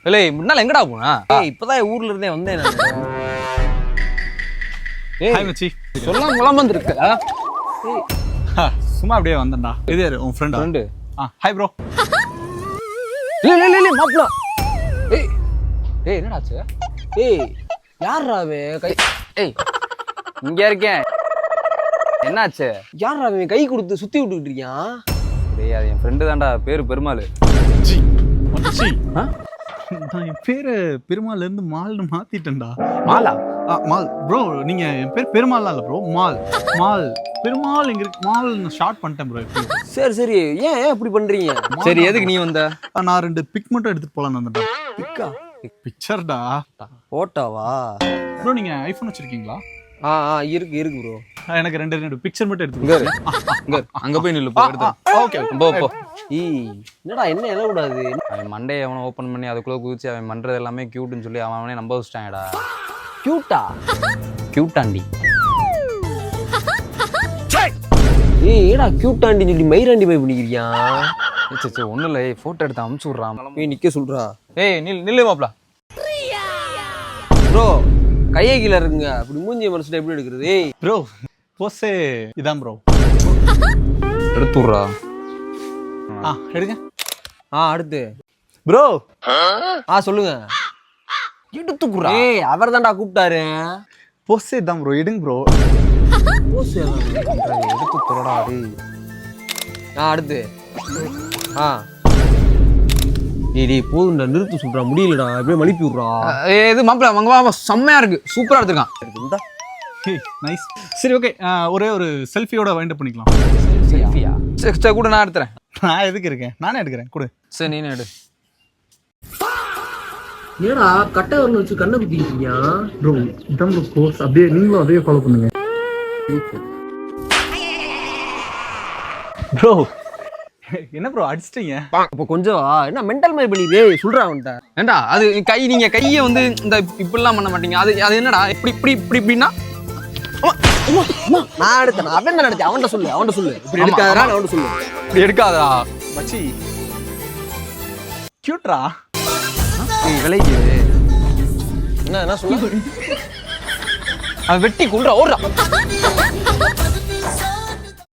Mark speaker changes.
Speaker 1: இல்லை முன்னால எங்கடா போனா?
Speaker 2: இப்பதான் ஊர்ல இருந்தே வந்தேன் நான்.
Speaker 3: ஹாய் மச்சி.
Speaker 1: சொல்லாம குழம்பு வந்துருக்கு.
Speaker 3: சும்மா அப்படியே வந்தேன்டா. இது யாரு உன் ஃப்ரெண்டா?
Speaker 1: ஃப்ரெண்டு.
Speaker 3: Hi bro.
Speaker 1: இல்ல மாப்ள. ஏய் ஏய் என்னடா ஆச்சு?
Speaker 2: ஏய் யார்ரா அவன் கை?
Speaker 1: ஏய் இங்க இருக்கேன். என்னாச்சு?
Speaker 2: யார்ரா அவன் கை கொடுத்து சுத்தி விட்டுக்கிட்டு இருக்கான்?
Speaker 1: டேய் அது என் ஃப்ரெண்டு தான்டா, பேரு பெருமாள்.
Speaker 3: ஜி மச்சி. நான் என் பேரை பெருமாள்ல இருந்து மால்னு மாத்திட்டேன்டா.
Speaker 1: மாலா?
Speaker 3: மால் ப்ரோ. நீங்க என் பேர் பெருமாள்லாம் இல்ல ப்ரோ, மால். மால் பெருமாள் எங்க இருக்கு? மால் ஷார்ட் பண்ணிட்டேன் ப்ரோ.
Speaker 2: சரி ஏன் இப்படி பண்றீங்க?
Speaker 1: சரி எதுக்கு நீ வந்த?
Speaker 3: நான் 2 பிக் மட்டும் எடுத்துட்டு போலான்னு வந்தேன்டா.
Speaker 2: பிக்கா?
Speaker 3: பிக்சர்டா.
Speaker 2: போட்டோவா?
Speaker 3: ப்ரோ நீங்க ஐபோன் வச்சிருக்கீங்களா?
Speaker 2: இருக்கு ப்ரோ.
Speaker 3: எனக்கு 2 பிக்சர் மட்டும் எடுத்துக்கோங்க.
Speaker 1: அங்க போய் நில்லு, போ எடுத்து.
Speaker 3: ஓகே
Speaker 1: போ.
Speaker 2: என்னடா என்ன எழ கூடாது.
Speaker 1: அவன் மண்டையை அவனை ஓப்பன் பண்ணி அதுக்குள்ள குதிச்சு அவன் பண்றது எல்லாமே கியூட்னு சொல்லி அவனே நம்ப வச்சிட்டாங்கடா.
Speaker 2: கியூட்டா?
Speaker 1: கியூட்டாண்டி.
Speaker 2: ஏடா கியூட்டாண்டி சொல்லி மயிராண்டி போய் பண்ணிக்கிறியா?
Speaker 1: சே ஒன்றும் இல்லை, ஃபோட்டோ எடுத்து அமுச்சு விட்றான்.
Speaker 2: நிக்க சொல்றா.
Speaker 1: ஏய் நில்லு மாப்ள.
Speaker 2: ப்ரோ கையை கீழே இருக்குங்க. அப்படி மூஞ்சி மனசுல எப்படி எடுக்கிறது?
Speaker 3: ப்ரோ போஸே இதான் ப்ரோ.
Speaker 1: எடுத்து விட்றா.
Speaker 3: எடுங்க.
Speaker 2: அடுத்து
Speaker 3: ப்ரோ.
Speaker 2: சொல்லுங்க.
Speaker 1: எடுத்துக்குறா.
Speaker 2: அவர் தான்டா கூப்பிட்டாரு.
Speaker 3: போஸே தான் ப்ரோ, எடுங்க ப்ரோ.
Speaker 1: எடுத்து தொடடா.
Speaker 2: அடுத்து டேய் போதும்டா, நிறுத்து சொல்றா. முடியலடா, அப்படியே மலிப்பி விட்றா.
Speaker 1: இது மாப்பிள வாங்க செம்மையா இருக்கு, சூப்பரா எடுத்துருக்கான்.
Speaker 3: நைஸ். சரி ஓகே, ஒரே ஒரு செல்ஃபியோட வைண்ட் பண்ணிக்கலாம்.
Speaker 1: செல்ஃபியா? சரி கூட நான் எடுத்துறேன்.
Speaker 3: நான் எதுக்கு இருக்கேன்? நானே எடுக்கிறேன். கொடு.
Speaker 1: சரி நீனே எடு.
Speaker 2: ஏடா கட்டை வரல வச்சு கண்ணை குத்திக்கிட்டீங்க
Speaker 3: ப்ரோ. இதான் ப்ரோ கோர்ஸ். அப்படியே நீங்களும் அதே ஃபாலோ பண்ணுங்க ப்ரோ. என்ன ப்ரோ அடிச்சிட்டீங்க?
Speaker 2: அப்போ கொஞ்சம் என்ன மென்டல் மாதிரி பண்ணிதே சொல்றா அவன்கிட்ட.
Speaker 1: ஏண்டா அது நீங்க கையை வந்து இந்த இப்படிலாம் பண்ண மாட்டீங்க. அது என்னடா இப்படின்னா?
Speaker 2: நான் எடுத்தேன். அவன் தான் எடுத்தேன். அவன்கிட்ட சொல்லு. இப்படி எடுக்காதடா, அவன்கிட்ட சொல்லு.
Speaker 1: இப்படி எடுக்காதடா
Speaker 3: மச்சி. கியூட்ரா.
Speaker 1: விளையுது.
Speaker 2: என்ன சொல்ல?
Speaker 1: அவன் வெட்டி கொள்றா, ஓடுறா.